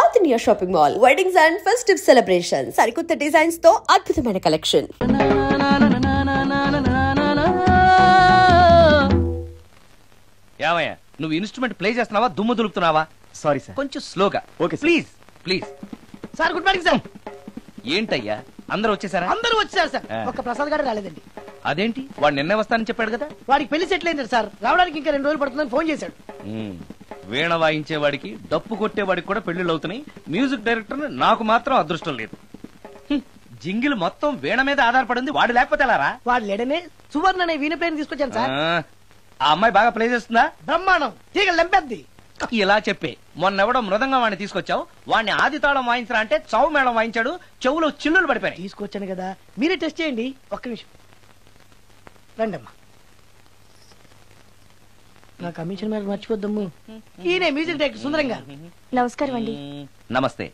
South India shopping mall weddings and festive celebrations సరికొత్త designs తో అద్భుతమైన కలెక్షన్. ఏమయ్యా నువ్వు ఇన్స్ట్రుమెంట్ ప్లే చేస్తున్నావా దుమ్ము దులుపుతున్నావా? సారీ సార్, కొంచెం స్లోగా. Okay please please. Sir good morning sir. ఏంటయ్యా అందరూ వచ్చేసారా? అందరూ వచ్చారు సార్, ఒక్క ప్రసాద్ గారు రాలేదండి. అదేంటి వాడు నిన్నే వస్తానని చెప్పాడు కదా? వాడికి పెళ్లి సెటిల్ అయింది సార్, రావడానికి ఇంకా 2 రోజులు పడుతుందని ఫోన్ చేశాడు. వీణ వాయించేవాడికి డప్పు కొట్టేవాడికి కూడా పెళ్లిళ్ళు అవుతున్నాయి. మ్యూజిక్ డైరెక్టర్ నాకు మాత్రం అదృష్టం లేదు. జింగిల్ మొత్తం వీణ మీద ఆధారపడింది, వాడు లేకపోతే ఎలారా? వాడు లేడనే సువర్ణ అనే వీణ ప్లేని తీసుకొచ్చాను సార్. ఆ అమ్మాయి బాగా ప్లే చేస్తుందా? బ్రహ్మాండం, తీగ లెంపెద్ది. ఇలా చెప్పే మొన్నెవడో మృదంగం వాడిని తీసుకొచ్చావు, వాడిని ఆది తాళం వాయించరా అంటే చౌ మేళం వాయించాడు, చెవులో చిల్లులు పడిపోయాయి. తీసుకొచ్చాను కదా, మీరే టెస్ట్ చేయండి. ఒక్క నిమిషం రండమ్మా. నా కమిషన్ మీద మర్చిపోద్దమ్ము. ఈయనే మ్యూజిక్ డైరెక్టర్ సుందరం గారు. నమస్కారం అండి. నమస్తే.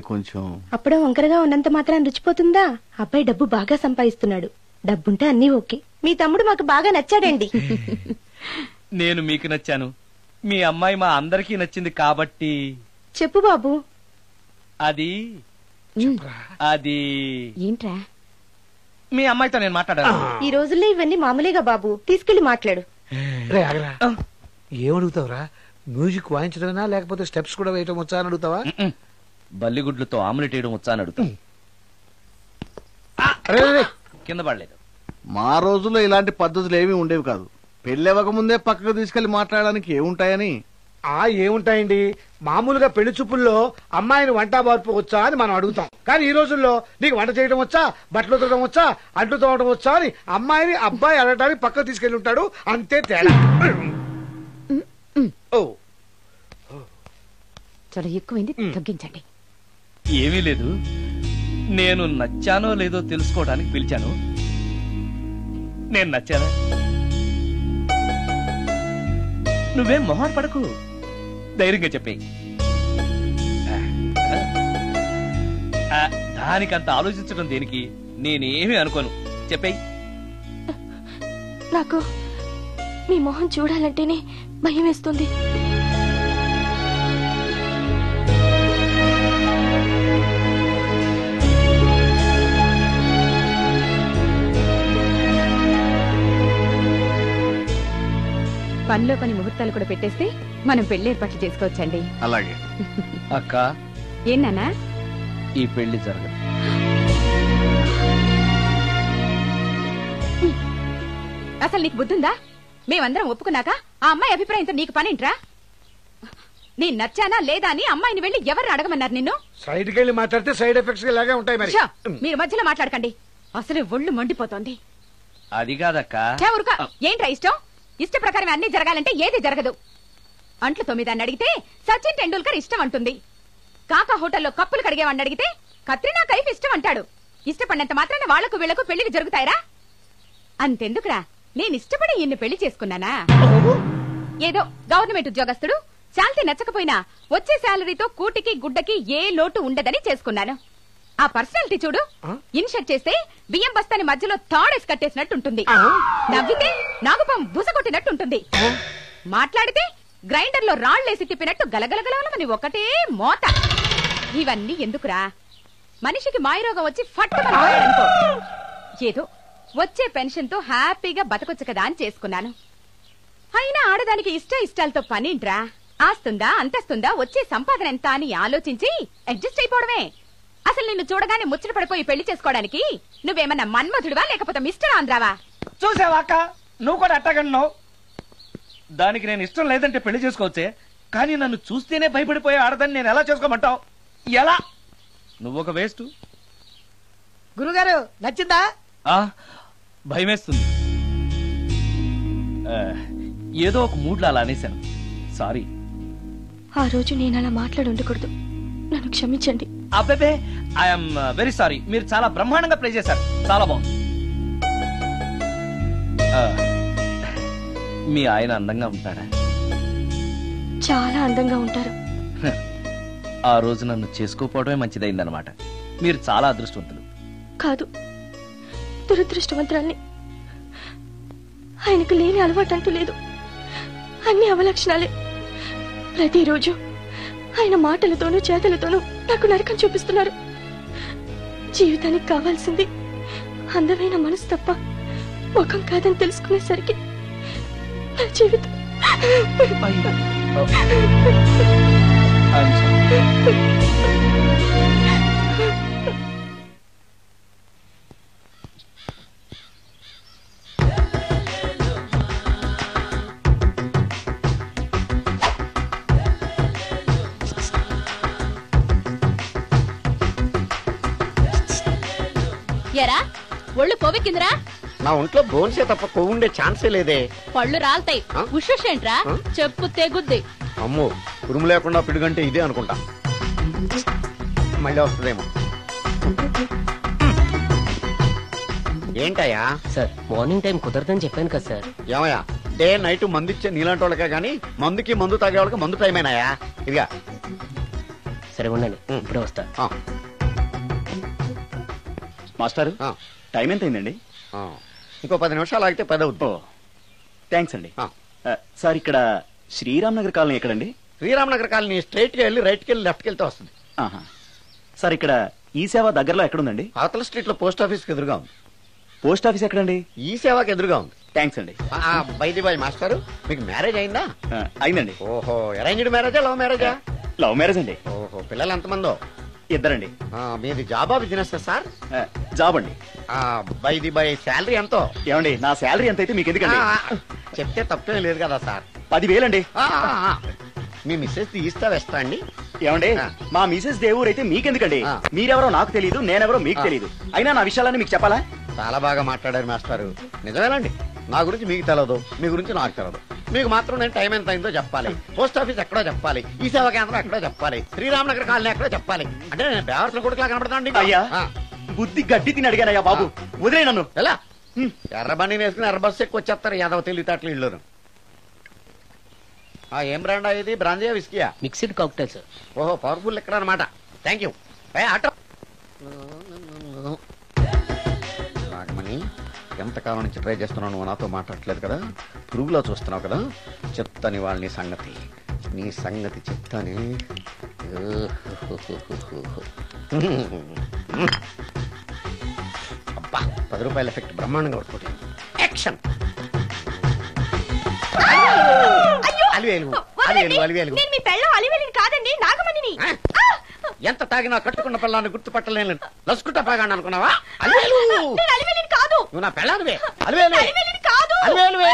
కొంచెం అప్పుడే వంకరగా ఉన్నంత మాత్రం రుచిపోతుందా? అబ్బాయి డబ్బు బాగా సంపాదిస్తున్నాడు, డబ్బుంటే అన్నీ ఓకే. మీ తమ్ముడు మాకు బాగా నచ్చాడండి. నేను మీకు నచ్చాను, మీ అమ్మాయి మా అందరికీ నచ్చింది కాబట్టి. చెప్పు బాబు. అది అది ఏంట్రా? మీ అమ్మాయితో నేను మాట్లాడాను. ఈ రోజుల్లో ఇవన్నీ మామూలుగా బాబు, తీసుకెళ్లి మాట్లాడు. ఏమడుగుతావురా? మ్యూజిక్ వాయించడమేనా లేకపోతే స్టెప్స్ కూడా వేయటం వచ్చా అని అడుగుతావా? బల్లిగుడ్లతో ఆమ్లెట్ వేయడం వచ్చా అని అడుగుతా. కింద పడలేదు. మా రోజుల్లో ఇలాంటి పద్ధతులు ఏమీ ఉండేవి కాదు. పెళ్ళవక ముందే పక్కకు తీసుకెళ్లి మాట్లాడడానికి ఏముంటాయని. ఏముంటాయండి, మామూలుగా పెళ్లి చూపుల్లో అమ్మాయిని వంట బార్పు వచ్చా అని మనం అడుగుతాం. కానీ ఈ రోజుల్లో నీకు వంట చేయడం వచ్చా, బట్టలు ఉతకడం వచ్చా, అంట్లు తోవడం వచ్చా అని అమ్మాయిని అబ్బాయి అడగడానికి పక్కకు తీసుకెళ్లి ఉంటాడు, అంతే తేడా. చాలా ఎక్కువైంది, తగ్గించండి. ఏమీ లేదు, నేను నచ్చానో లేదో తెలుసుకోవడానికి పిలిచాను. నేను నచ్చానా? నువ్వేం మొహాన్ పడకు, ధైర్యంగా చెప్పేయి. దానికంత ఆలోచించడం దేనికి? నేనేమీ అనుకోను, చెప్పేయి. నాకు మీ మొహం చూడాలంటేనే భయం వేస్తుంది. పనిలో పని ముహూర్తాలు కూడా పెట్టేస్తే మనం పెళ్లి ఏర్పాట్లు చేసుకోవచ్చండి. అలాగే అక్క. ఏనానా? ఈ పెళ్లి జరగదు. అసలు నీకు బుద్ధుందా? మేమందరం ఒప్పుకున్నాక ఆ అమ్మాయి అభిప్రాయంతో నీకు పనింట్రా? నీ నచ్చానా లేదా అని అమ్మాయిని వెళ్ళి ఎవరు అడగమన్నారు నిన్ను? సైడ్కి వెళ్ళి మాట్లాడితే సైడ్ ఎఫెక్ట్స్ ఇలాగే ఉంటాయి. మరి మీరు మధ్యలో మాట్లాడకండి, అసలు ఒళ్ళు మండిపోతోంది. అది కాదక్క. ఏంట్రా ఇష్టం? ఇష్ట ప్రకారం అన్ని జరగాలంటే ఏది జరగదు. అంట్లు 9 అడిగితే సచిన్ టెండూల్కర్ ఇష్టం అంటుంది. కాకా హోటల్లో కప్పులు కడిగేవాడిని అడిగితే కత్రినా కైఫ్ ఇష్టం అంటాడు. ఇష్టపడినంత మాత్రాన వాళ్లకు వీళ్లకు పెళ్లికి జరుగుతాయరా? అంతెందుకురా, నేను ఇష్టపడి ఈయన్ని పెళ్లి చేసుకున్నానా? ఏదో గవర్నమెంట్ ఉద్యోగస్తుడు, శాలరీ నచ్చకపోయినా వచ్చే శాలరీతో కూటికి గుడ్డకి ఏ లోటు ఉండదని చేసుకున్నాను. ఆ పర్సనాలిటీ చూడు, ఇన్షర్ట్ చేస్తే బియ్యం బస్తాని మధ్యలో తాడేసి కట్టేసినట్టుంటుంది. నవ్వితే నాగుపం బుసకొట్టినట్టుంటుంది. మాట్లాడితే గ్రైండర్ లో రాళ్లేసి తిప్పినట్టు గలగలగలమని ఒకటే మోత. ఇవన్నీ ఎందుకురా? మనిషికి మాయరోగం వచ్చి ఫట్టుకో, ఏదో వచ్చే పెన్షన్ తో హ్యాపీగా బతకొచ్చు కదా అని చేసుకున్నాను. అయినా ఆడదానికి ఇష్టాలతో పనింట్రా? ఆస్తుందా, అంతస్తుందా, వచ్చే సంపాదన ఎంత అని ఆలోచించి అడ్జస్ట్ అయిపోవడమే. అసలు నిన్ను చూడగానే ముచ్చట పడిపోయి పెళ్లి చేసుకోవడానికి నువ్వేమన్నా మన్మధుడివా లేకపోతే మిస్టర్ ఆంధ్రావా? చూసావా అక్క, నువ్వు కూడా అట్టగన్నావు. దానికి నేను ఇష్టం లేదంటే పెళ్లి చేసుకోవచ్చే, కానీ నన్ను చూస్తేనే భయపడిపోయే ఆడదని నేను ఎలా చేసుకోమంటావు? ఎలా? నువ్వు ఒక వేస్ట్. గురుగారు నచ్చిందా? భయమేస్తుంది. ఏదో ఒక మూడ్లో అలా అనేశాను, సారీ. ఆ రోజు నేను అలా మాట్లాడి ఉండకూడదు. నన్ను క్షమించండి. అబ్బే ఐఎమ్ వెరీ సారీ. మీరు చాలా బ్రహ్మాండంగా ప్లే చేశారు. చాలా బాగుంది. మీ ఆయన అందంగా ఉంటాడా? చాలా అందంగా ఉంటారు. ఆ రోజు నన్ను చేసుకోపోవడమే మంచిదైందనమాట. మీరు చాలా అదృష్టవంతులు. కాదు, దురదృష్టవంతురాల్ని. ఆయనకు లేని అలవాటు అంటూ లేదు. అన్ని అవలక్షణాలే. ప్రతిరోజు ఆయన మాటలతోనూ చేతలతోనూ నాకు నరకం చూపిస్తున్నారు. జీవితానికి కావాల్సింది అందమైన మనసు తప్ప ముఖం కాదని తెలుసుకునేసరికి నా జీవితం ఎరా ఒళ్ళు కొవ్వెక్కిందిరా? నా ఒంట్లో బోన్సే తప్ప కొవ్వు ఉండే ఛాన్సే లేదే. పళ్ళు రాల్తాయి. ఉషేంట్రా చెప్పు తెగుద్ది. అమ్మో, ఉరుము లేకుండా పిడుగంటే ఇదే అనుకుంటా. మళ్ళీ వస్తుందేమో. ఏంటయ్యా? సార్ మార్నింగ్ టైం కుదరదని చెప్పాను కదా సార్. ఏమయ్యా, డే నైట్ మందు ఇచ్చే నీలాంటి వాళ్ళకే గానీ మందుకి మందు తాగే వాళ్ళకి మందు టైమేనాయా? ఇదిగా సరే ఉండండి, ఇప్పుడే వస్తా. మాస్టర్, టైం ఎంత అయిందండి? ఇంకో 10 నిమిషాలు ఆగితే 10 అవుతుంది. థ్యాంక్స్ అండి. సార్, ఇక్కడ శ్రీరామ్ నగర్ కాలనీ ఎక్కడండి? శ్రీరామ్ నగర్ కాలనీ స్ట్రైట్ గా వెళ్ళి రైట్ కి వెళ్ళి లెఫ్ట్ కి వెళ్తే వస్తుంది. సార్, ఇక్కడ ఈ సేవ దగ్గరలో ఎక్కడుందండి? అవతల స్ట్రీట్ లో పోస్ట్ ఆఫీస్ కి ఎదురుగా ఉంది. పోస్ట్ ఆఫీస్ ఎక్కడండి? ఈ సేవకి ఎదురుగా ఉంది. థ్యాంక్స్ అండి. బైది బాయ్ మాస్టర్, మీకు మ్యారేజ్ అయిందా? అయిందండి. ఓహో, అరేంజ్డ్ మ్యారేజా లవ్ మ్యారేజా? లవ్ మ్యారేజ్ అండి. ఓహో, పిల్లలు ఎంతమందో? 2 అండి. మీది జాబా బిజినెస్ సార్? జాబ్ అండి. బైది బాయ్ శాలరీ ఎంతో? ఏమండి, నా శాలరీ ఎంత అయితే మీకు ఎందుకండి? చెప్తే తప్పేం లేదు కదా సార్. 10,000 అండి. మీ మిస్సెస్ తీస్తా వేస్తా అండి. ఏమండి, మా మిసెస్ దేవూర్ అయితే మీకెందుకండి? మీరెవరో నాకు తెలియదు, నేనెవరో మీకు తెలియదు. అయినా నా విషయాలని మీకు చెప్పాలా? చాలా బాగా మాట్లాడారు మాస్టారు. నిజమేనండి, నా గురించి మీకు తెలదు, మీ గురించి నాకు తెలదు. మీకు మాత్రం నేను టైం ఎంత అయిందో చెప్పాలి, పోస్ట్ ఆఫీస్ ఎక్కడో చెప్పాలి, ఈ సేవా కేంద్రం ఎక్కడో చెప్పాలి, శ్రీరామ్ నగర్ కాలనీ ఎక్కడో చెప్పాలి. అంటే నేను బేవర్సన కొడుకులా కనబడతాండి. అయ్యా, బుద్ధి గడ్డి తిని అడిగానయ్యా బాబు, వదిలే నన్ను. ఎలా ఎర్ర బండి వేసుకుని ఎర్ర బస్సు ఎక్కువ వచ్చేస్తారు యాదవ తెలివితేటలు ఇల్లు. ఏం బ్రాండా ఇది? బ్రాంజియా విస్కియా? Mixed cocktail sir. ఓహో, పవర్ఫుల్ ఎక్కడ అనమాట. Thank you. ఆటో నాగమణి, ఎంతకాలం నుంచి ట్రై చేస్తున్నావు, నువ్వు నాతో మాట్లాడట్లేదు కదా, పురుగులో చూస్తున్నావు కదా, చెప్తాని వాళ్ళ నీ సంగతి చెప్తాని. అబ్బా, 10 రూపాయల ఎఫెక్ట్ బ్రహ్మాండంగా పడుతుంది. యాక్షన్. కాదండి, నాగమణిని. ఎంత తాగినా కట్టుకున్న పిల్లాన్ని గుర్తుపట్టలేను లసుకుంటా పాగాను అనుకున్నావా? అలివేలు కాదు, నువ్వు నా పిల్లానివే. అలివేలు అలివేలువే.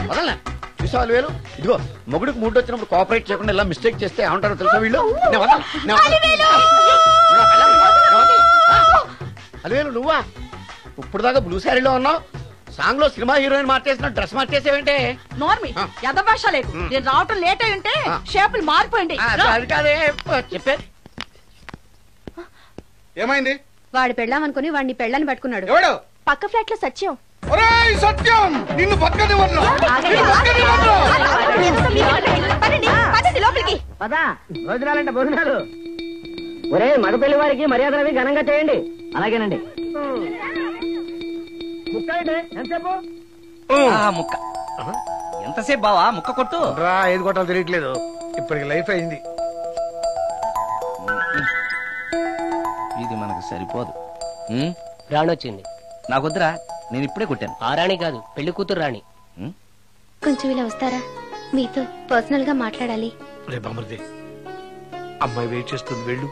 వదలనా? చూసావు అలివేలు? ఇదిగో, మొగుడికి మూడు వచ్చినప్పుడు కోఆపరేట్ చేయకుండా ఇలా మిస్టేక్ చేస్తే ఏమంటారో తెలుసా వీళ్ళు? అలివేలు నువ్వా? ఇప్పుడు దాకా బ్లూ శారీలో ఉన్నావు, సాంగ్ లో సినిమా హీరోయిన్ మార్చేసిన డ్రెస్ మార్చేసేవంటే? నార్మల్ యథభాష లేదు. నేను రావటం లేట్ అయి ఉంటే షేపులు మారిపోయింది. అది కాదే చెప్పే. ఏమైంది? వాడు పెళ్ళామనుకుని వాడిని పెళ్ళని పట్టుకున్నాడు. ఎవడు? పక్క ఫ్లాట్ లో సత్యం. సత్యం, నిన్ను పక్కనివ్వను. లోపలికి భోజనాలంటే భోజనాలు. ఒరే, మగ పెళ్లి వారికి మర్యాదలవి ఘనంగా చేయండి. అలాగేనండి. ముక్క ఎంతసేపు బావా? ముక్క కొట్టు. ఏది కొట్టాలో తెలియట్లేదు, ఇప్పటికి లైఫ్ అయింది. ఇది మనకు సరిపోదు. రాణొచ్చింది. నాకొద్దురా, నేను ఇప్పుడే కొట్టాను. ఆ రాణి కాదు, పెళ్లి కూతురు రాణి. కొంచెం ఇలా వస్తారా? మీతో పర్సనల్ గా మాట్లాడాలి. రేపు అమృతి, అమ్మాయి వెయిట్ చేస్తుంది, వెళ్ళు.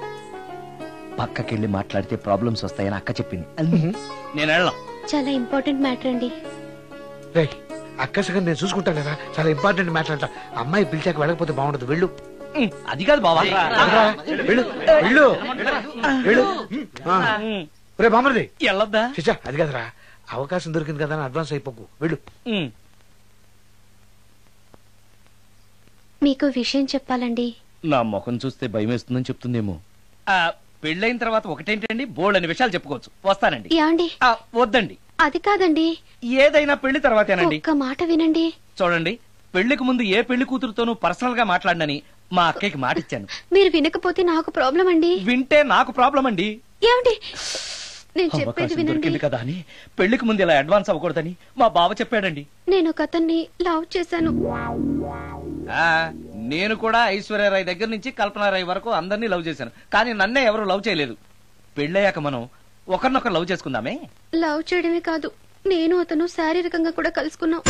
పక్కకెళ్ళి మాట్లాడితే ప్రాబ్లమ్స్ వస్తాయని అక్క చెప్పింది. నేను వెళ్ళాం. చాలా ఇంపార్టెంట్ మ్యాటర్ అండి. రే, అక్కసగా నేను చూసుకుంటాను కదా, చాలా ఇంపార్టెంట్ మ్యాటర్ అంట. అమ్మాయి పిలిచాక వెళ్ళకపోతే బాగుండదు, వెళ్ళు. అది కాదు బావా, వెళ్ళు వెళ్ళు వెళ్ళు. రే బామర్ది, వెళ్ళొద్దా? చిచ్చా అది కదరా, అవకాశం దొరికింది కదా అని అడ్వాన్స్ అయిపోకు వెళ్ళు. మీకు విషయం చెప్పాలండి. నా ముఖం చూస్తే భయం వేస్తుందని చెప్తుందేమో. పెళ్ళైన తర్వాత ఒకటేంటండి, బోల్డ్ అనే విషయాలు చెప్పుకోవచ్చు. వస్తానండి. యాండి వద్దండి, అది కాదండి, ఏదైనా పెళ్లి తర్వాతేనండి. ఒక్క మాట వినండి. చూడండి, పెళ్లికి ముందు ఏ పెళ్లి కూతురుతోనూ పర్సనల్ గా మాట్లాడనని మా అక్కకి మాట ఇచ్చాను. మీరు వినకపోతే నాకు ప్రాబ్లం అండి. వింటే నాకు ప్రాబ్లం అండి. ఏమండి, నేను చెప్పేది అవకాశం వినండి. దొరికింది కదా అని పెళ్లికి ముందు ఇలా అడ్వాన్స్ అవ్వకూడదని మా బావ చెప్పాడండి. నేను ఒక అతన్ని లవ్ చేశాను. నేను కూడా ఐశ్వర్యరాయ్ దగ్గర నుంచి కల్పనారాయ్ వరకు అందరినీ లవ్ చేశాను, కానీ నన్నే ఎవరు లవ్ చేయలేదు. పెళ్ళయ్యాక మనం ఒకరినొకరు లవ్ చేసుకుందామే. లవ్ చేయడమే కాదు, నేను అతను శారీరకంగా కూడా కలుసుకున్నాం.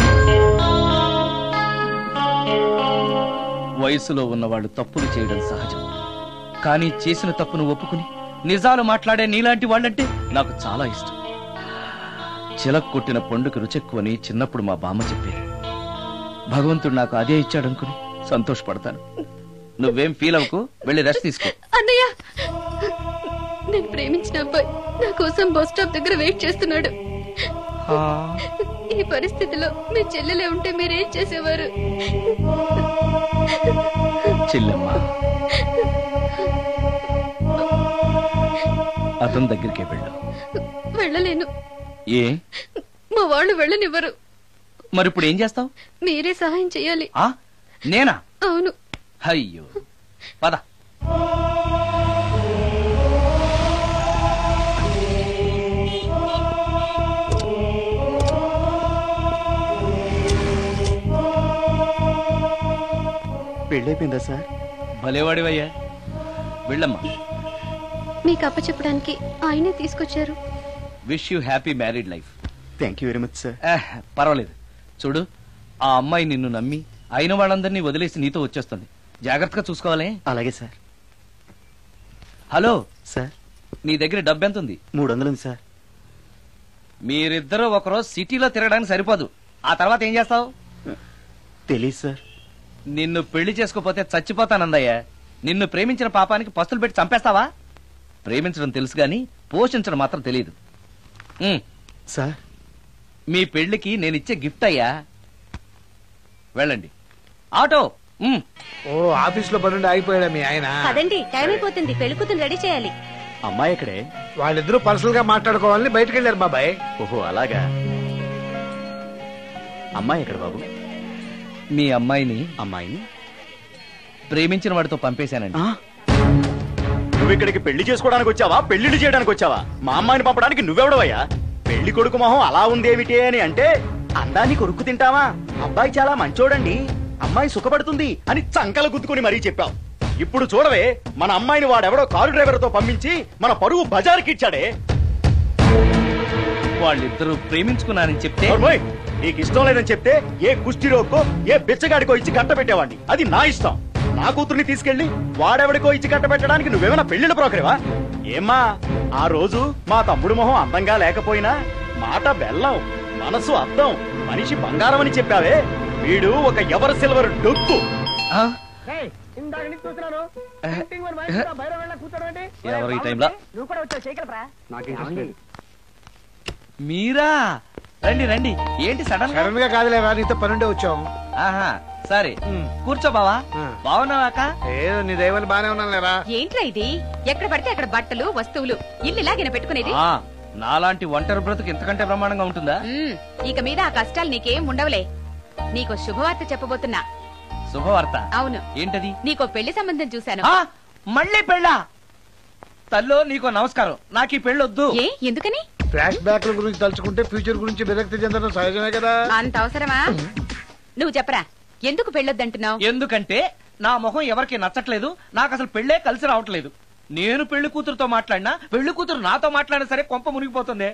వయసులో ఉన్నవాళ్ళు తప్పులు చేయడం సహజం, కానీ చేసిన తప్పును ఒప్పుకుని నిజాలు మాట్లాడే నీలాంటి వాళ్ళంటే నాకు చాలా ఇష్టం. చిలక కొట్టిన పండుగ రుచెక్కువని చిన్నప్పుడు మా బామ్మ చెప్పేది. భగవంతుడు నాకు అదే ఇచ్చాడనుకుని సంతోషపడతాను. నువ్వేం ఫీల్ అవ్వకు, వెళ్ళి రెస్ట్ తీసుకో. అన్నయ్య, నేను ప్రేమించిన అబ్బాయి నా కోసం బస్ స్టాప్ దగ్గర వెయిట్ చేస్తున్నాడు. ఈ పరిస్థితిలో మీ చెల్లెలే ఉంటే మీరేం చేసేవారు? చెల్లెమ్మ, అతని దగ్గరికే వెళ్ళు. వెళ్ళలేను. ఏ? మా వాళ్ళు వెళ్ళనివ్వరు. మరి ఇప్పుడు ఏం చేస్తావు? మీరే సహాయం చెయ్యాలి. నేనా? అవును. అయ్యో, పద. పెళ్ళైపోయిందా సార్? భలేవాడివయ్యా, వెళ్ళమ్మా. మీకు అప్పచెప్పడానికి ఆయనే తీసుకొచ్చారు. Wish you happy married life. Thank you very much sir. పర్వాలేదు. చూడు, ఆ అమ్మాయి నిన్ను నమ్మి అయిన వాళ్ళందరినీ వదిలేసి నీతో వచ్చేస్తుంది. జాగ్రత్తగా చూసుకోవాలి. అలాగే సార్. హలో సార్, నీ దగ్గర డబ్బు ఎంత ఉంది? 300 ఉంది సార్. మీరిద్దరూ ఒకరోజు సిటీలో తిరగడానికి సరిపోదు. ఆ తర్వాత ఏం చేస్తావు? తెలీదు సార్. నిన్ను పెళ్లి చేసుకోపోతే చచ్చిపోతానందయ్యా. నిన్ను ప్రేమించిన పాపానికి పస్తులు పెట్టి చంపేస్తావా? ప్రేమించడం తెలుసు గాని పోషించడం మాత్రం తెలియదు. సార్, మీ పెళ్లికి నేనిచ్చే గిఫ్ట్ అయ్యా. వెళ్ళండి. ఆటో. ఓ, ఆఫీస్ లో పనుండి ఆగిపోయాడా మీ ఆయన? అదండి, టైం అయిపోతుంది, పెళ్లి కూతురు రెడీ చేయాలి. అమ్మాయి ఎక్కడే? వాళ్ళిద్దరూ పర్సనల్ గా మాట్లాడుకోవాలని బయటకు వెళ్ళారు బాబాయ్. ఓహో, అలాగా. అమ్మాయి ఎక్కడ బాబు? మీ అమ్మాయిని ప్రేమించిన వాడితో పంపేశానండి. నువ్వు ఇక్కడికి పెళ్లి చేసుకోవడానికి వచ్చావా, పెళ్లిళ్ళు చేయడానికి వచ్చావా? మా అమ్మాయిని పంపడానికి నువ్వెవడవయ్యా? పెళ్లి కొడుకు మొహం అలా ఉందేమిటి అని అంటే అందాన్ని కొరుక్కు తింటావా? అబ్బాయి చాలా మంచోడండి, అమ్మాయి సుఖపడుతుంది అని చంకలు గుద్దుకుని మరీ చెప్పావు. ఇప్పుడు చూడవే, మన అమ్మాయిని వాడెవడో కారు డ్రైవర్ తో పంపించి మన పరువు బజార్కి ఇచ్చాడే. వాళ్ళిద్దరూ ప్రేమించుకున్నారని చెప్తే, నీకు ఇష్టం లేదని చెప్తే ఏ కుష్టిరోకో ఏ బిచ్చగాడికో ఇచ్చి కట్టబెట్టేవాడిని. అది నా ఇష్టం. నా కూతుర్ని తీసుకెళ్లి వాడెవడికో ఇచ్చి కట్టబెట్టడానికి నువ్వేమైనా పెళ్లిళ్ళ బ్రోకరేవా? ఏమ్మా, ఆ రోజు మా తమ్ముడు మొహం అందంగా లేకపోయినా మాట బెల్లం, మనసు అద్దం, మనిషి బంగారం అని చెప్పావే. వీడు ఒక ఎవరు సిల్వర్ డొక్కు. ఎవరు ఈ టైంలో? మీరా? రండి రండి. ఏంటి సడన్ గా కాదులేవా, నీతో పనుండే వచ్చాం. ఆహా, సరే కూర్చో బావా. బాగున్నావాక? ఏదో నీ దైవాలు బానే ఉన్నాను లేరా. ఏంట్రా ఇది? ఎక్కడ పడితే అక్కడ బట్టలు వస్తువులు ఇల్లు ఇలాగిన పెట్టుకునేది? నాలాంటి ఒంటరి బ్రతుకు ఎంతకంటే బ్రహ్మాండంగా ఉంటుందా? ఇక మీద ఆ కష్టాలు నీకేం ఉండవులే. నీకో శుభవార్త చెప్పబోతున్నా. శుభవార్త? అవును. ఏంటది? నీకో పెళ్లి సంబంధం చూశాను. మళ్ళీ పెళ్ళా? తల్లో నీకో నమస్కారం, నాకు ఈ పెళ్ళొద్దు. ఏ, ఎందుకని? ఫ్లాష్ బ్యాక్ గురించి తలుచుకుంటే ఫ్యూచర్ గురించి విరక్తి చెందడం సహజమే కదా. అంత అవసరమా? నువ్వు చెప్పరా, ఎందుకు పెళ్ళొద్దంటున్నావు? ఎందుకంటే నా మొహం ఎవరికి నచ్చట్లేదు, నాకు అసలు పెళ్లే కలిసి రావట్లేదు. నేను పెళ్లి కూతురుతో మాట్లాడినా, పెళ్లి కూతురు నాతో మాట్లాడినా సరే కొంప మునిగిపోతుంది.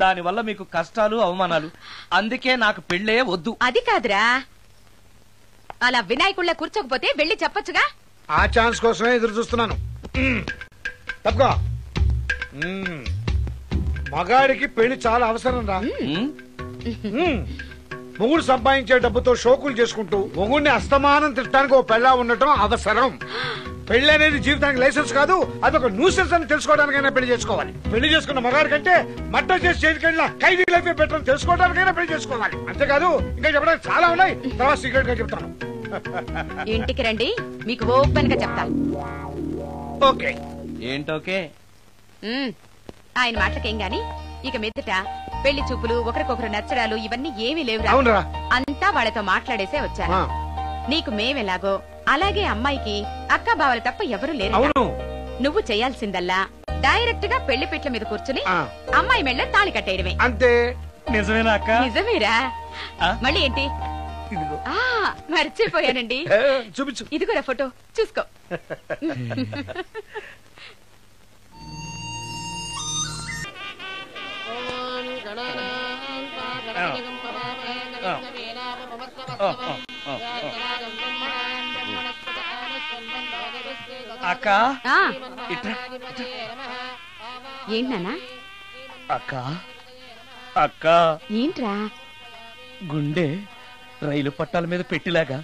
దానివల్ల మీకు కష్టాలు అవమానాలు. అందుకే నాకు పెళ్లే వద్దు. అది కాదురా, అలా వినాయకుళ్ళ కూర్చోకపోతే వెళ్ళి చెప్పొచ్చుగా. ఆ ఛాన్స్ కోసమే ఎదురు చూస్తున్నాను. తప్పుకో. మగాడికి పెళ్లి చాలా అవసరం రా. మొగుడు సంపాదించే డబ్బుతో షోకులు చేసుకుంటూ మొగుడిని అస్తమానం తిట్టడానికి ఓ పెళ్ళా ఉండటం అవసరం. పెళ్లి అనేది జీవితానికి లైసెన్స్ కాదు, అదొక న్యూసెన్స్ అని తెలుసుకోవడానికైనా పెళ్లి చేసుకోవాలి. పెళ్లి చేసుకున్న మగాడి కంటే మర్డర్ చేసి చేయడానికి ఖైదీ లైఫ్ బెటర్ అని తెలుసుకోవడానికైనా పెళ్లి చేసుకోవాలి. అంతేకాదు ఇంకా చెప్పడానికి చాలా ఉన్నాయి, తర్వాత సీక్రెట్ గా చెప్తాను. ఇంటికి రండి, మీకు ఓపెన్ గా చెప్తాను. ఓకే ఏంటోకే? ఆయన మాటలకేం గాని ఇక మీదట పెళ్లి చూపులు, ఒకరికొకరు నచ్చడాలు ఇవన్నీ ఏమీ లేవు. అవునరా, అంతా వాళ్ళతో మాట్లాడేసే వచ్చారు. నీకు మేమెలాగో అలాగే అమ్మాయికి అక్క బావలు తప్ప ఎవరు లేరు. నువ్వు చేయాల్సిందల్లా డైరెక్ట్ గా పెళ్లి పిట్ల మీద కూర్చుని అమ్మాయి మెళ్ళ తాళి కట్టేయడమే. అంతే. నిజమేనా అక్క? నిజమేరా. మళ్ళీ ఏంటి? మర్చిపోయానండి, చూపించు. ఇదిగోరా ఫోటో చూసుకో. అక్క ఏంటన్నా? అక్క అక్క ఏంట్రా? గుండె రైలు పట్టాల మీద పెట్టిలాగా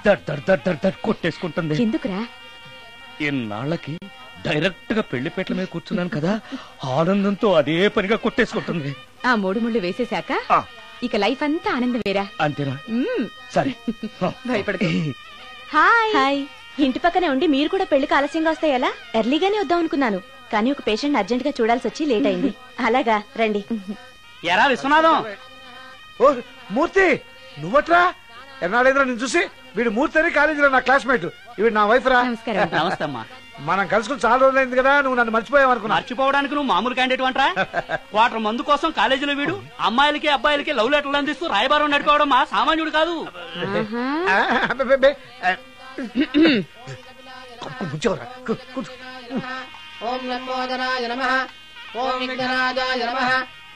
దడ్ దడ్ దడ్ దడ్ దడ్ కొట్టేసుకుంటుంది. ఎందుకురా? ఇన్నాళ్ళకి డైరెక్ట్ గా పెళ్లి పెట్టల మీద కూర్చున్నాను కదా, ఆనందంతో అదే పనిగా కొట్టేసుకుంటుంది. ఆ 3 ముళ్ళు వేసేశాక ఇక లైఫ్ అంతా ఆనందం వేరా. అంతేనా? సరే భయపడకు. హాయ్. ఇంటి పక్కనే ఉండి మీరు కూడా పెళ్లికి ఆలస్యంగా వస్తే ఎలా? ఎర్లీగానే వద్దాం అనుకున్నాను, కానీ ఒక పేషెంట్ అర్జెంట్ గా చూడాల్సి వచ్చి లేట్ అయింది. అలాగా రండి. ఎరా విశ్వనాథం. ఓ మూర్తి, నువ్వట్రా? ఎన్నాడైందిరా నేను చూసి? వీడు మూర్తి అని కాలేజీలో నా క్లాస్మేట్, వీడు నా వైఫ్ రా. నమస్తే అమ్మా. మనం కలుసుకుని చాలా రోజులైంది కదా, నువ్వు నన్ను మర్చిపోయావు అనుకున్నా. మర్చిపోవడానికి నువ్వు మామూలు క్యాండిడేట్ అంటరా? క్వార్టర్ మందు కోసం కాలేజీలో వీడు అమ్మాయిలకి అబ్బాయిలకి లవ్ లెటర్లు అందిస్తూ రాయబారం నడుకోవడం మా సామాన్యుడు కాదు.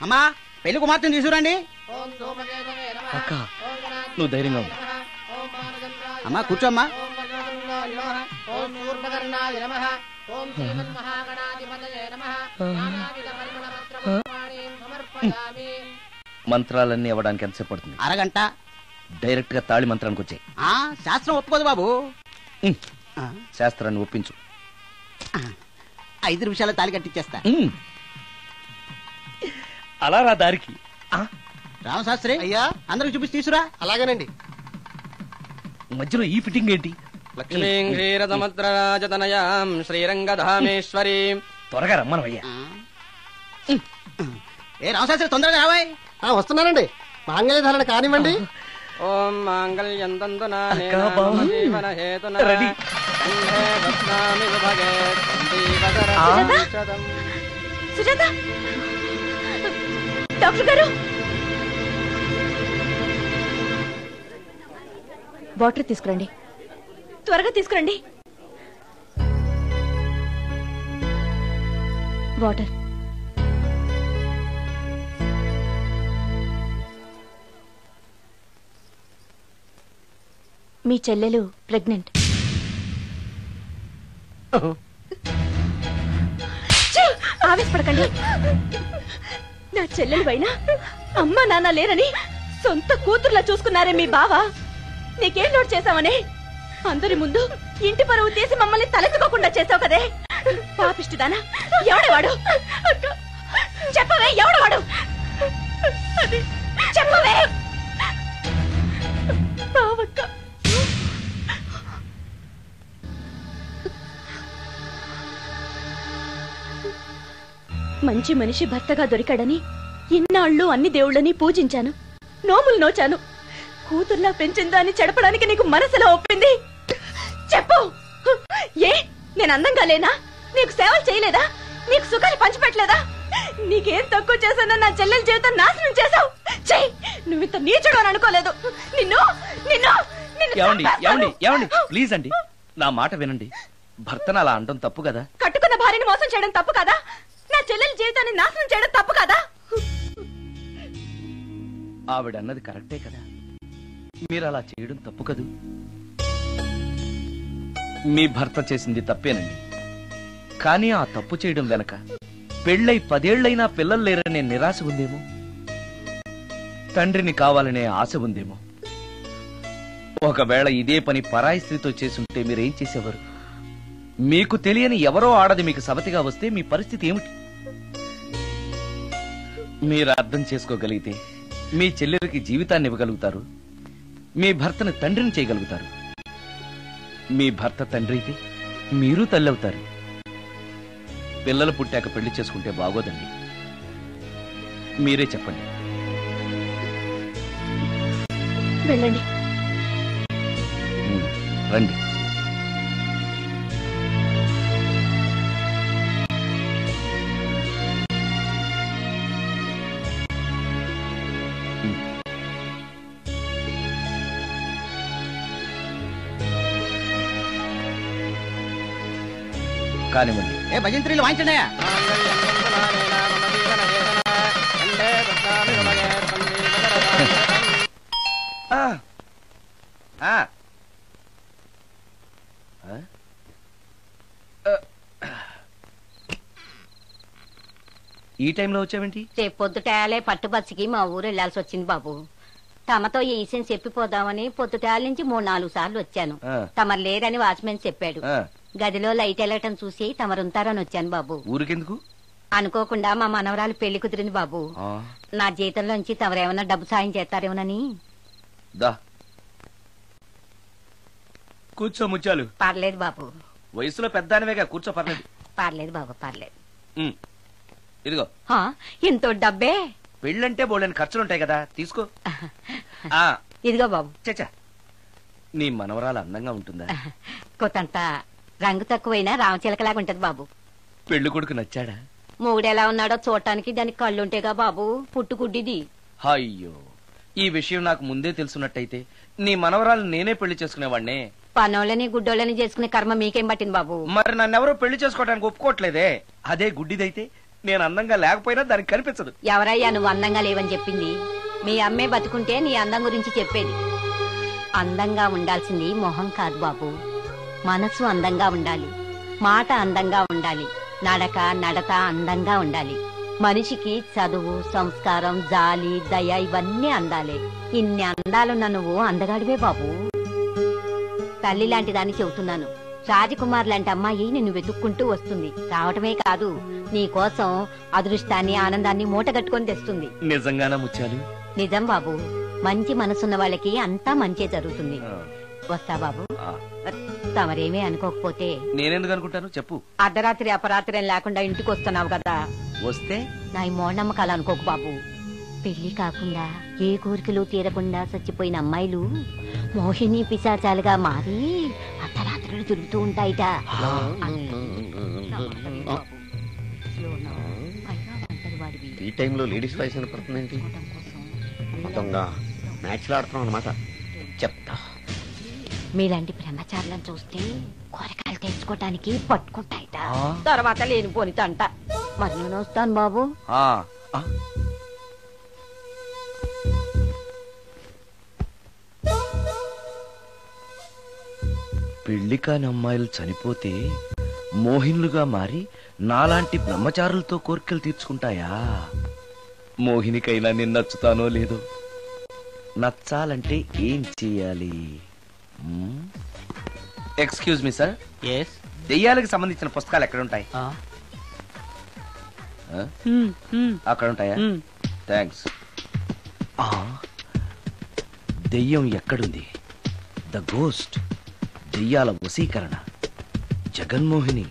అమ్మా పెళ్లి కుమార్తెను తీసుకురండి. అక్క నువ్వు ధైర్యంగా ఉండు. అమ్మా కూర్చోమ్మా. మంత్రాలన్నీ అవ్వడానికి ఎంతసేపు పడుతుంది? అరగంట. డైరెక్ట్ గా తాళి మంత్రానికి వచ్చాయి. శాస్త్రం ఒప్పుకోదు బాబు. శాస్త్రాన్ని ఒప్పించు. 5 నిమిషాలు తాళి కట్టించేస్తా. అలా రా దారికి. రామశాస్త్రి అయ్యా, అందరికి చూపించి తీసురా. అలాగేనండి. మధ్యలో ఈ ఫిట్టింగ్ ఏంటి? లక్ష్మీం క్షీరసముద్రరాజతనయాం శ్రీరంగధామేశ్వరీ. త్వరగా రమ్మనయ్యా. ఏ రామశాస్త్రి తొందరగా రావాయ్. వస్తున్నానండి. మాంగళ్యధారణ కానివ్వండి. ఓం మాంగళ్యం తంతునా జీవన హేతునా కంఠే బధ్నామి విభగే సందీపకరం. సుజాత డాక్టర్ గారు, వాటర్ తీసుకురండి. త్వరగా తీసుకురండి. వాటర్. మీ చెల్లెలు ప్రెగ్నెంట్. ఆవేశపడకండి. నా చెల్లెలు పైన అమ్మా నాన్న లేరని సొంత కూతుర్లా చూసుకున్నారే మీ బావ. నీకేం నోట్ చేశావనే? అందరి ముందు ఇంటి పరువు తీసి మమ్మల్ని తలెత్తుకోకుండా చేసావు కదే. పాపిష్టిదానా, ఎవడేవాడు? చెప్పవే, ఎవడవాడు? చెప్పవే. బావక్క, మంచి మనిషి భర్తగా దొరికాడని ఇన్నాళ్ళు అన్ని దేవుళ్ళని పూజించాను, నోములు నోచాను. కూతుర్లా పెంచిందా అని చెడపడానికి నీకు మనసులో ఒప్పింది. చెప్పు, ఏ నేను అందంగా లేనా? నీకు సేవలు చేయలేదా? నీకు సుఖాలు పంచిపెట్టలేదా? నీకేం తక్కువ చేశానో నా చెల్లెల జీవితం నాశనం చేశావు. చెయ్యి, నువ్వు ఇంత నీచుడు అని అనుకోలేదు. నిన్ను నిన్ను ప్లీజ్ అండి, నా మాట వినండి. భర్తను అలా అనడం తప్పు కదా? కట్టుకున్న భార్యని మోసం చేయడం తప్పు కదా? నా చెల్లెల జీవితాన్ని నాశనం చేయడం తప్పు కదా? ఆవిడన్నది కరెక్టే కదా, మీరు అలా చేయడం తప్పు కదూ. మీ భర్త చేసింది తప్పేనండి, కానీ ఆ తప్పు చేయడం వెనక పెళ్ళై 10 ఏళ్లైనా పిల్లలు లేరనే నిరాశ ఉందేమో, తండ్రిని కావాలనే ఆశ ఉందేమో. ఒకవేళ ఇదే పని పరాయి స్త్రీతో చేసుంటే మీరేం చేసేవారు? మీకు తెలియని ఎవరో ఆడది మీకు సవతిగా వస్తే మీ పరిస్థితి ఏమిటి? మీరు అర్థం చేసుకోగలిగితే మీ చెల్లెలకి జీవితాన్ని ఇవ్వగలుగుతారు, మీ భర్తను తండ్రిని చేయగలుగుతారు. మీ భర్త తండ్రి అయితే మీరు తల్లి అవుతారు. పిల్లలు పుట్టాక పెళ్లి చేసుకుంటే బాగోదండి. మీరే చెప్పండి. వెళ్ళండి. రండి. కానివ్వండి. ఏ భజంత్రీలు వాయించండి. ఈ టైంలో వచ్చావేంటి? రేపు పొద్దుటాలే పట్టుబస్సుకి మా ఊరు వెళ్లాల్సి వచ్చింది బాబు. తమతో ఈ విషయం చెప్పిపోదామని పొద్దుటాల నుంచి 3-4 సార్లు వచ్చాను. తమరు లేరని వాచ్మెన్ చెప్పాడు. గదిలో లైట్ వెళ్ళటం చూసి తమరుంటారని వచ్చాను బాబు. ఊరికెందుకు? అనుకోకుండా మా మనవరాలు పెళ్లి కుదిరింది బాబు. నా జీతంలోంచి తమరేమన్నా డబ్బు సాయం చేస్తారేమోనని. కూర్చో ముచ్చాలు. పర్లేదు బాబు. వయసులో పెద్దానివేగా, కూర్చో. పర్లేదు. పర్లేదు బాబు, పర్లేదు. ఇదిగో ఇంతో డబ్బే. పెళ్ళంటే బోళ్ళని ఖర్చులుంటాయి కదా, తీసుకో. ఇదిగో బాబు. చచ్చా, నీ మనవరాలు అందంగా ఉంటుందా? కొత్తంత రంగు తక్కువైనా రామచిలకలాగా ఉంటది బాబు. పెళ్లి కొడుకు నచ్చాడా? మూడెలా ఉన్నాడో చూడటానికి దానికి కళ్ళుంటేగా బాబు, పుట్టుకుడ్డిది. అయ్యో, ఈ విషయం నాకు ముందే తెలుసున్నట్టయితే నీ మనవరాలు నేనే పెళ్లి చేసుకునేవాడినే. పనోళ్ళని గుడ్డోళ్ళని చేసుకునే కర్మ మీకేం పట్టింది బాబు? మరి నన్నెవరో పెళ్లి చేసుకోవడానికి ఒప్పుకోవట్లేదే. అదే గుడ్డిదైతే నేను అందంగా లేకపోయినా దానికి కనిపించదు. ఎవరయ్యా నువ్వు అందంగా లేవని చెప్పింది? మీ అమ్మే బతుకుంటే నీ అందం గురించి చెప్పేది. అందంగా ఉండాల్సింది మొహం కాదు బాబు, మనసు అందంగా ఉండాలి, మాట అందంగా ఉండాలి, నడత అందంగా ఉండాలి. మనిషికి చదువు, సంస్కారం, జాలి, దయ ఇవన్నీ అందాలే. ఇన్ని అందాలున్న నువ్వు అందగాడివే బాబు. తల్లి లాంటి దాన్ని చెబుతున్నాను. రాజకుమార్ లాంటి అమ్మాయి నిన్ను వెతుక్కుంటూ వస్తుంది. రావటమే కాదు, నీ కోసం అదృష్టాన్ని, ఆనందాన్ని మూటగట్టుకొని తెస్తుంది. నిజంగానా ముత్యాలు? నిజం బాబు. మంచి మనసున్న వాళ్ళకి అంతా మంచే జరుగుతుంది. వస్తా బాబు. తమరేమీ అనుకోకపోతే. నేనెందుకు అనుకుంటాను చెప్పు. అర్ధరాత్రి అపరాత్రి లేకుండా ఇంటికి వస్తున్నావు కదా, వస్తే నా ఈ మూఢనమ్మకాలు అనుకోకు బాబు. పెళ్లి కాకుండా ఏ కోరికలు తీరకుండా చచ్చిపోయిన అమ్మాయిలు మోహిని పిశాచాలుగా మారి అర్ధరాత్రులు తిరుగుతూ ఉంటాయిట. ఈ టైంలో లేడీస్ వాయిస్ వినపడుతుందేంటి? మొత్తంగా మ్యాచ్లు ఆడుతున్నాం అనమాట. చెప్తా. మీలాంటి బ్రహ్మచారులను చూస్తే కూరగాయలు తెచ్చుకోవటానికి పట్టుకుంటాయిట. తర్వాత లేనిపోనిత అంట. మరి నేను వస్తాను బాబు. పెళ్లి కాని అమ్మాయిలు చనిపోతే మోహినులుగా మారి నాలాంటి బ్రహ్మచారులతో కోరికలు తీర్చుకుంటాయా? మోహినికైనా నేను నచ్చుతానో లేదో. నచ్చాలంటే ఏం చెయ్యాలి? Excuse me sir. దెయ్యాలకు సంబంధించిన పుస్తకాలు ఎక్కడ ఉంటాయి? అక్కడ ఉంటాయా? థ్యాంక్స్. దెయ్యం ఎక్కడుంది? ద గోస్ట్, దెయ్యాల వశీకరణ, జగన్మోహిని.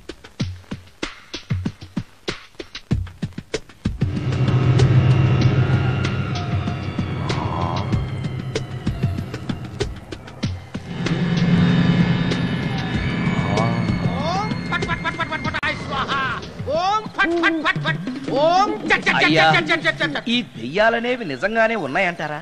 ఈ దెయ్యాలనేవి నిజంగానే ఉన్నాయంటారా?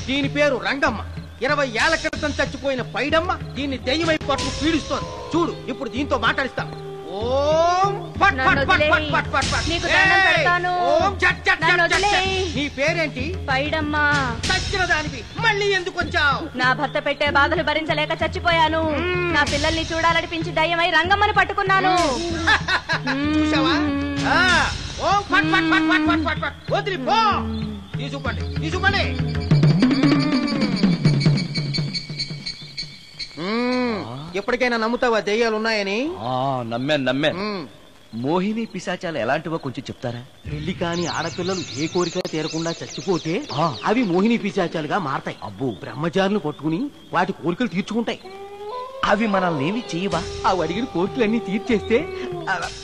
దీని పేరు రంగమ్మ. 20 ఏళ్ల క్రితం చచ్చిపోయిన పైడమ్మ దీన్ని దెయ్యమై పట్టు పీడిస్తోంది. చూడు, ఇప్పుడు దీంతో మాట్లాడిస్తాం. ఓం ఫట్ ఫట్ ఫట్ ఫట్ ఫట్ ఫట్ ఫట్. నీకు దండం పెడతాను. ఓం చట్ చట్ చట్ చట్. నీ పేరేంటి? పైడమ్మ. చచ్చిన దానివి మళ్ళీ ఎందుకు వచ్చావు? నా భర్త పెట్టే బాధలు భరించలేక చచ్చిపోయాను. నా పిల్లల్ని చూడాలనిపించి దయ్యమై రంగమ్మని పట్టుకున్నాను. చూసావా? ఓం ఫట్ ఫట్ ఫట్ ఫట్ ఫట్ ఫట్ ఫట్. వదిలి పో. తీసుకోండి, తీసుకోండి. ఎప్పటికైనా నమ్ముతావా దెయ్యాలు ఉన్నాయని? నమ్మాను. మోహిని పిశాచాలు ఎలాంటివో కొంచెం చెప్తారా? పెళ్లి కాని ఆడపిల్లలు ఏ కోరిక తీరకుండా చచ్చిపోతే అవి మోహిని పిశాచాలుగా మారతాయి. అబ్బో, బ్రహ్మచారులు పట్టుకుని వాటి కోరికలు తీర్చుకుంటాయి. అవి మనల్ని ఏమి చేయవా? అవి అడిగిన కోరికలన్నీ తీర్చేస్తే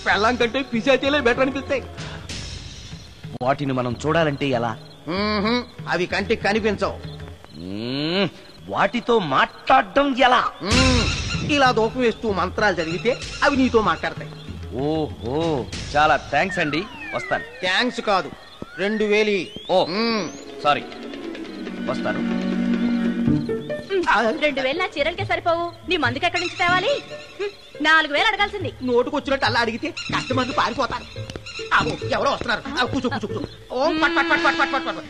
పెళ్ళాం కంటే పిశాచాలే బెటర్ అనిపిస్తాయి. వాటిని మనం చూడాలంటే ఎలా? అవి కంటికి కనిపించవు. వాటితో మాట్లాడడం ఎలా? ఇలా దూపం వేస్తూ మంత్రాలు చదివితే అవి నీతో మాట్లాడతాయి. ఓహో, చాలా థ్యాంక్స్ అండి, వస్తాను. థ్యాంక్స్ కాదు, 2000. ఓ సారీ, వస్తాను. 2000 నా చీరలకే సరిపోవు, నీ మందుకి ఎక్కడి నుంచి తేవాలి? 4000 అడగాల్సింది. నోటుకొచ్చినట్టు అలా అడిగితే కస్టమర్లు పారిపోతారు. ఎవరో వస్తున్నారు. కూర్చో కూర్చో కూర్చో. ఓం పట్ పట్ పట్ పట్ పట్ పట్ పట్.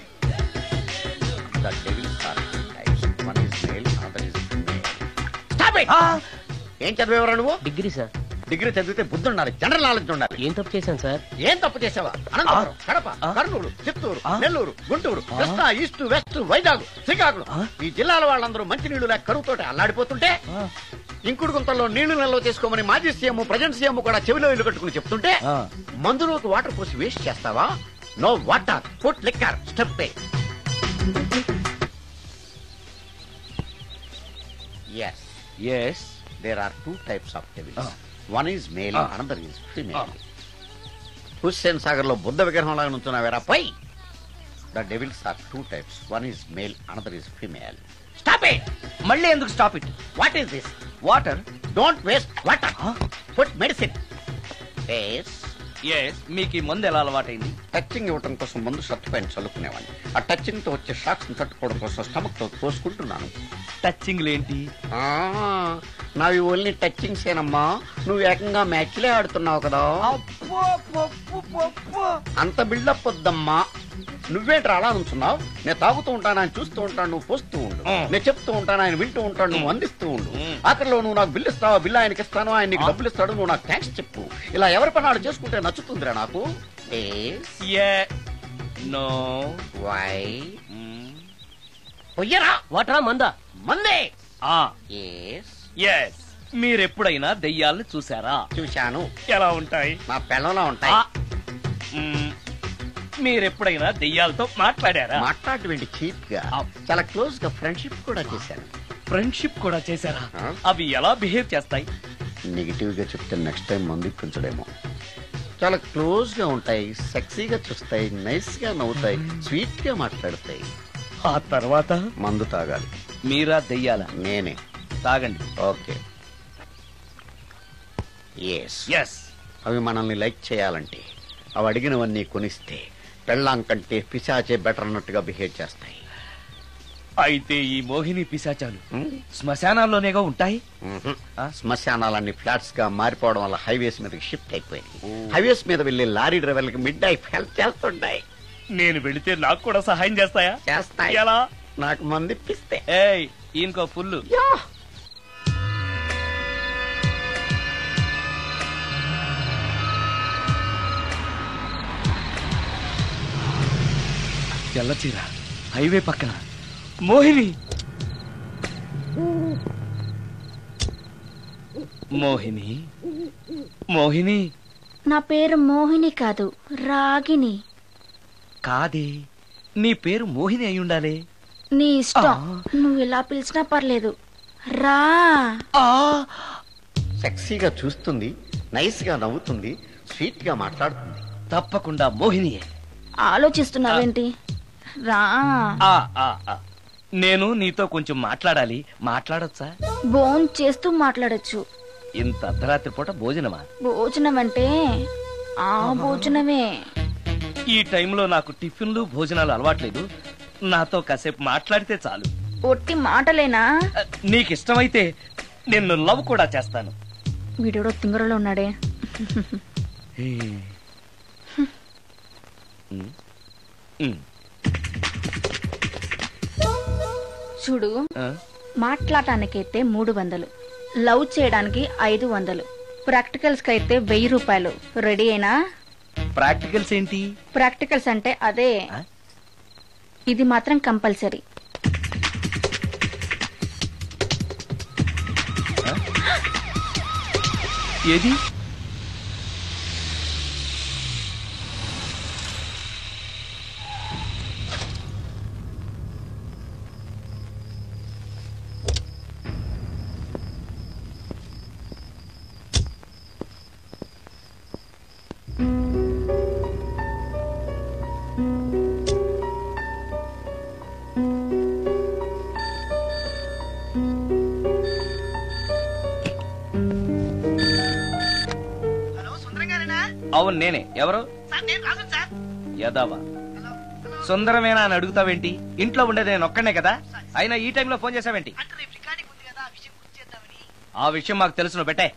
ఏం చదివేవరా నువ్వు? Degree sir. డిగ్రీ చదివితే బుద్ధి ఉండాలి, జనరల్ నాలెడ్జ్ ఉండాలి. ఏం తప్పు చేశాను సార్? ఏం తప్పు చేసావా? అనంతపురం, కడప, కర్నూలు, చిత్తూరు, నెల్లూరు, గుంటూరు, కృష్ణా, ఈస్ట్, వెస్ట్, వైజాగ్, శ్రీకాకుళం ఈ జిల్లాల వాళ్ళందరూ మంచినీళ్లు లేక కరువుతోటి అల్లాడిపోతుంటే ఇంకుడు గుంతల్లో నీళ్లు నిల్వ చేసుకోమని మాజీ సీఎం, ప్రజెంట్ సీఎం కూడా చెవిలో ఇల్లు కట్టుకుని చెప్తుంటే మందులోకి వాటర్ పోసి వేస్ట్ చేస్తావా? No water, food liquor, step. Yes, there are two types of devils. One is male, another is female. Hussain Sagar లో బుద్ధ విగ్రహం లాగా నుంచున్నావేరా పై. The devils are two types. One is male, another is female. Stop it! మళ్ళీ ఎందుకు stop it? What is this? Water. Don't waste water. Put medicine. Yes. మీకు ఈ మందు ఎలా అలవాటైంది? టచింగ్ ఇవ్వడం కోసం ముందు షర్ట్ పైన చల్లుకునేవాడిని. ఆ టచింగ్ తో వచ్చే షాక్స్ ని తట్టుకోవడం కోసం స్టమక్ తో పోసుకుంటున్నాను. టచింగ్ లేంటి? నావి ఓన్లీ టచింగ్స్ ఏనమ్మా. నువ్వు ఏకంగా మ్యాచ్లే ఆడుతున్నావు కదా. అంత బిల్డప్ వద్దమ్మా. నువ్వేంట్రా అలా నుంచున్నావు? నేను తాగుతూ ఉంటాను, ఆయన చూస్తూ ఉంటాను, నువ్వు పోస్తూ ఉండు. నేను చెప్తూ ఉంటాను, ఆయన వింటూ ఉంటాడు, నువ్వు అందిస్తూ ఉండు. ఆఖరిలో నువ్వు నాకు బిల్లు ఇస్తావా, బిల్లు ఆయనకి ఇస్తాను, ఆయన నీకు డబ్బులు ఇస్తాడు, నువ్వు నాకు థ్యాంక్స్ చెప్పు. ఇలా ఎవరి పని ఆడు చేసుకుంటే నచ్చుతుందిరా నాకు. వాటరా మందా? మందే. మీరెప్పుడైనా దెయ్యాలను చూసారా? చూశాను. ఎలా ఉంటాయి? నా పిల్లలా ఉంటాయి. మీరెప్పుడైనా దెయ్యాలతో మాట్లాడారా? మాట్లాడేంటి చీప్ గా, చాలా క్లోజ్ గా ఫ్రెండ్షిప్ కూడా చేశాను. ఫ్రెండ్షిప్ కూడా చేశారా? అవి ఎలా బిహేవ్ చేస్తాయి? నెగిటివ్ గా చెప్తే నెక్స్ట్ టైం మందు ఇప్పించడేమో. చాలా క్లోజ్ గా ఉంటాయి, సెక్సీగా చూస్తాయి, నైస్ గా నవ్వుతాయి, స్వీట్ గా మాట్లాడతాయి. ఆ తర్వాత మందు తాగాలి. మీరా దెయ్యాలా? నేనే. తాగండి. ఓకే. అవి మనల్ని లైక్ చేయాలంటే అవి అడిగినవన్నీ కొనిస్తే పెళ్ళాం కంటే పిశాచే బెటర్ అన్నట్టుగా బిహేవ్ చేస్తాయి. అయితే ఈ మోహిని పిశాచాలు శ్మశానాల్లోనేగా ఉంటాయి? శ్మశానాలన్నీ ఫ్లాట్స్ గా మారిపోవడం వల్ల హైవేస్ మీదకి షిఫ్ట్ అయిపోయింది. హైవేస్ మీద వెళ్లే లారీ డ్రైవర్లకి మిడ్ నైట్ హెల్ప్ చేస్తుంటాయి. నేను వెళితే నాకు కూడా సహాయం చేస్తాయా? చేస్తాయి. ఎలా? నాకు మంది ఇప్పిస్తే. ఇంకో ఫుల్. తెల్లచీర, హైవే పక్కన మోహిని. మోహిని, మోహిని. నా పేరు మోహిని కాదు, రాగిని. కాదే, నీ పేరు మోహిని అయి ఉండాలి. నీ ఇష్టం, నువ్వు ఇలా పిలిచినా పర్లేదు. రా. సెక్సీగా చూస్తుంది, నైస్ గా నవ్వుతుంది, స్వీట్ గా మాట్లాడుతుంది. తప్పకుండా మోహినియే. ఆలోచిస్తున్నావేంటి? రా. నేను నీతో కొంచెం మాట్లాడాలి. మాట్లాడొచ్చా? భోజనం చేస్తూ మాట్లాడొచ్చు. ఇంత అర్ధరాత్రి పూట భోజనమా? భోజనం అంటే ఆ భోజనమే. ఈ టైంలో నాకు టిఫిన్లు భోజనాలు అలవాట్లేదు. నాతో కాసేపు మాట్లాడితే చాలు. ఒట్టి మాటలేనా? నీకిష్టమైతే నిన్ను లవ్ కూడా చేస్తాను. వీడెవడో తింగరలో ఉన్నాడే. చూడు, మాట్లాడటానికైతే 300, లవ్ చేయడానికి 500, ప్రాక్టికల్స్ కి అయితే 1000 రూపాయలు. రెడీ అయినా? ప్రాక్టికల్స్ ఏంటి? ప్రాక్టికల్స్ అంటే అదే. ఇది మాత్రం కంపల్సరీ. ఏది? అవును నేనే. ఎవరు? యదావా సుందరమేనా అని అడుగుతావేంటి? ఇంట్లో ఉండేది నేను ఒక్కనే కదా. అయినా ఈ టైంలో ఫోన్ చేసావేంటి? ఆ విషయం మాకు తెలుసు, నువ్వు పెట్టే.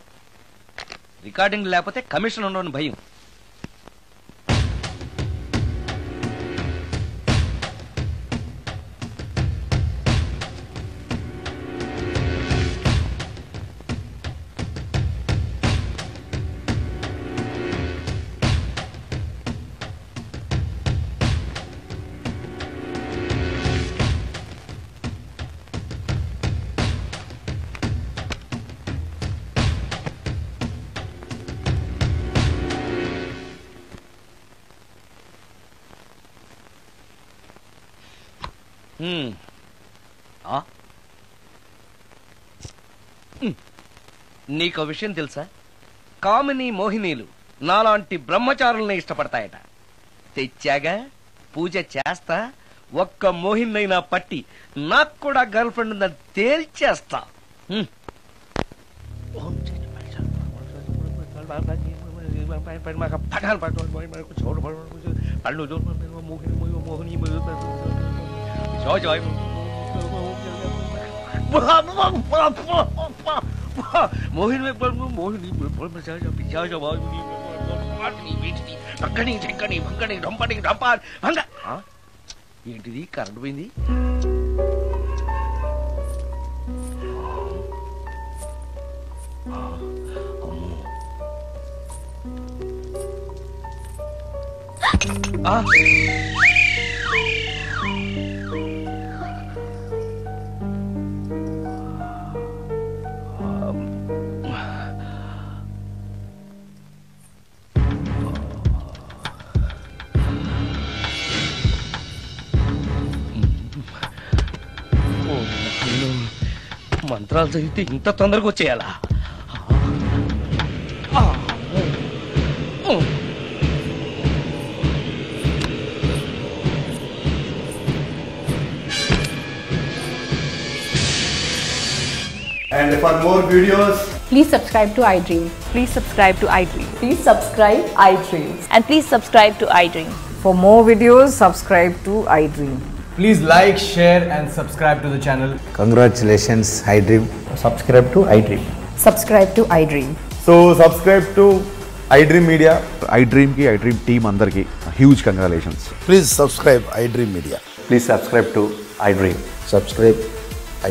రికార్డింగ్ లేకపోతే కమిషన్ ఉండని భయం. నీకో విషయం తెలుసా? కామిని మోహినీలు నాలాంటి బ్రహ్మచారుల్ని ఇష్టపడతాయట. తెచ్చాగా, పూజ చేస్తా, ఒక్క మోహినైనా పట్టి నాకు కూడా గర్ల్ ఫ్రెండ్ ఉందని తేల్చేస్తా. ఏంటిది? కరెంట్ పోయింది. మంత్రాలు చదివితే ఇంత తొందరగా వచ్చేయాలా? And for more videos, please subscribe to iDream. Please subscribe to iDream. Please subscribe iDream. And please subscribe to iDream. For more videos, subscribe to iDream. please like, share and subscribe to the channel. Congratulations, iDream. Subscribe to iDream. Subscribe to iDream. So subscribe to iDream Media. iDream ki iDream team andarki huge congratulations. Please subscribe iDream Media. Please subscribe to iDream. Subscribe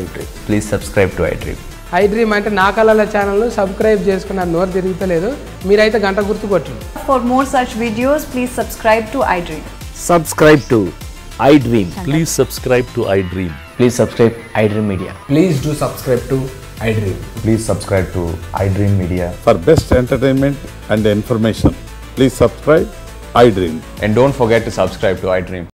iDream. Please subscribe to iDream. iDream అంటే నా కళల channel subscribe చేసుకున్న నోరు తిరుగుతలేదు, మీరైతే గంట గుర్తు కొట్టండి. For more such videos, please subscribe to iDream. Subscribe to iDream. Please subscribe to iDream. Please subscribe iDream Media. Please do subscribe to iDream. Please subscribe to iDream Media. For best entertainment and information, please subscribe iDream. And don't forget to subscribe to iDream.